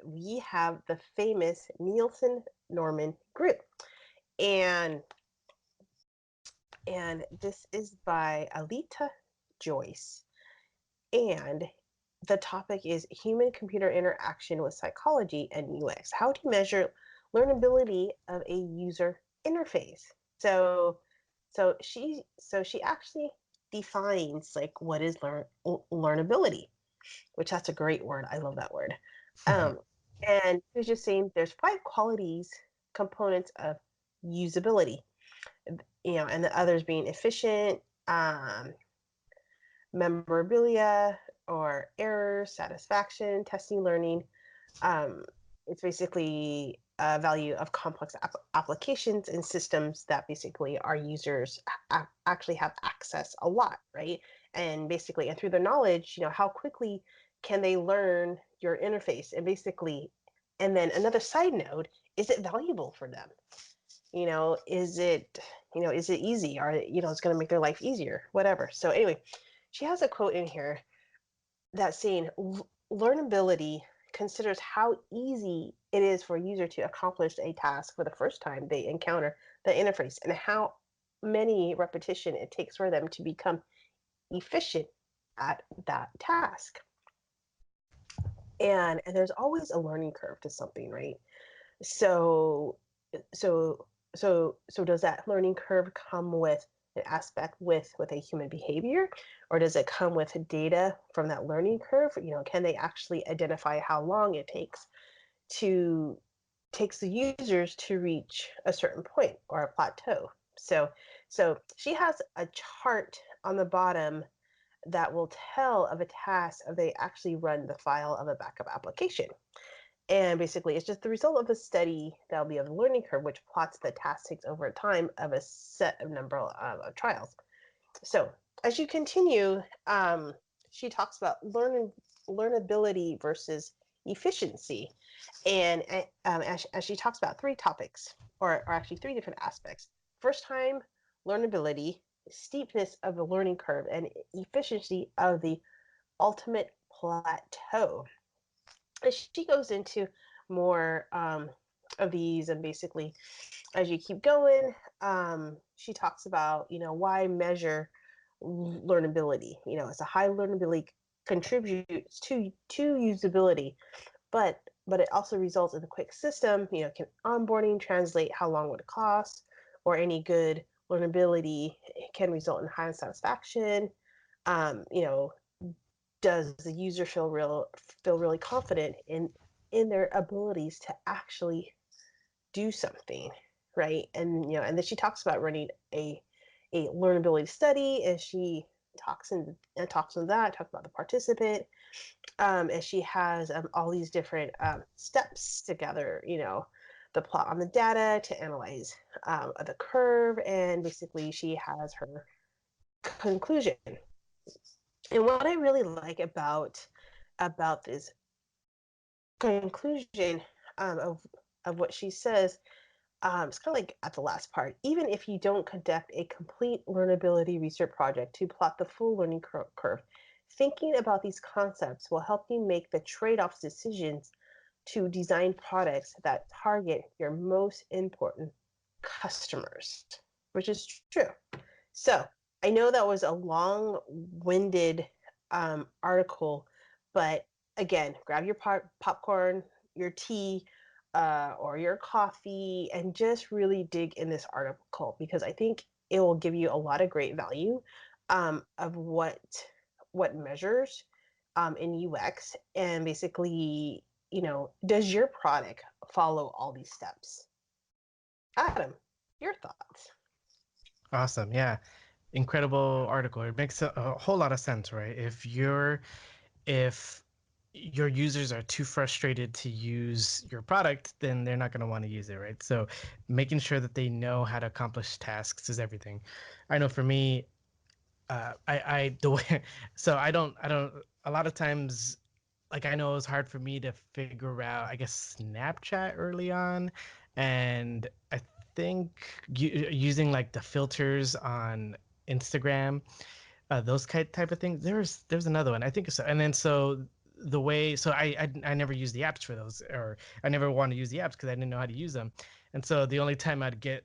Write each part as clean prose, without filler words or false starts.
we have the famous Nielsen Norman group. And this is by Alita Joyce. And the topic is human computer interaction with psychology and UX. How to measure learnability of a user interface. So she actually defines like what is learnability, which that's a great word. I love that word. Um, and she was just saying there's 5 qualities, components of usability, and the others being efficient, um, memorabilia or errors, satisfaction, testing, learning. Um, it's basically a value of complex applications and systems that basically our users actually have access a lot, right? And basically, and through their knowledge, how quickly can they learn your interface? And basically, and then another side note, is it valuable for them? Is it, is it easy? Or, it's going to make their life easier, whatever. So anyway, she has a quote in here that's saying learnability considers how easy it is for a user to accomplish a task for the first time they encounter the interface and how many repetition it takes for them to become efficient at that task. And there's always a learning curve to something, right? So so so does that learning curve come with an aspect with a human behavior, or does it come with data from that learning curve? Can they actually identify how long it to takes the users to reach a certain point or a plateau? So she has a chart on the bottom that will tell of a task if they actually run the file of a backup application. And basically, it's just the result of a study that'll be of the learning curve, which plots the task takes over time of a set of number of trials. So as you continue, she talks about learnability versus efficiency. And as she talks about 3 topics, or actually 3 different aspects. First time learnability, steepness of the learning curve, and efficiency of the ultimate plateau. She goes into more of these, and basically as you keep going, she talks about why measure learnability. It's a high learnability contributes to usability, but it also results in a quick system. Can onboarding translate how long would it cost, or any good learnability can result in high satisfaction. You know, does the user feel really confident in their abilities to actually do something, right? And then she talks about running a learnability study, and she talks in that talks about the participant, and she has all these different steps together, the plot on the data to analyze the curve, and basically she has her conclusion. And what I really like about this conclusion, of what she says, it's kind of like at the last part. Even if you don't conduct a complete learnability research project to plot the full learning curve, thinking about these concepts will help you make the trade-off decisions to design products that target your most important customers, which is true. So I know that was a long-winded article, but again, grab your popcorn, your tea, or your coffee, and just really dig in this article, because I think it will give you a lot of great value of what measures in UX, and basically, does your product follow all these steps? Adam, your thoughts? Awesome. Yeah. Incredible article. It makes a whole lot of sense, right? If your users are too frustrated to use your product, then they're not going to want to use it, right? So making sure that they know how to accomplish tasks is everything. I know for me, I the way so I don't a lot of times, like, I know it was hard for me to figure out, I guess, Snapchat early on, and I think using like the filters on Instagram, those type of things. There's another one, I think so, and then so the way, so I never used the apps for those, or I never wanted to use the apps because I didn't know how to use them. And so the only time I'd get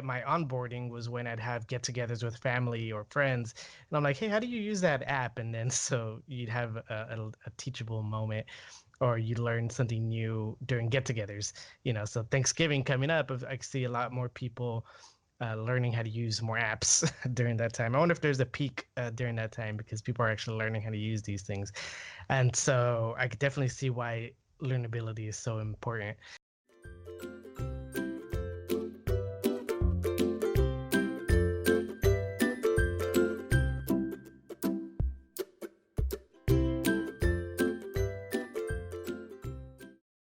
my onboarding was when I'd have get-togethers with family or friends, and I'm like, hey, how do you use that app? And then so you'd have a teachable moment, or you learn something new during get-togethers. So Thanksgiving coming up, I see a lot more people learning how to use more apps during that time. I wonder if there's a peak during that time because people are actually learning how to use these things. And so I could definitely see why learnability is so important.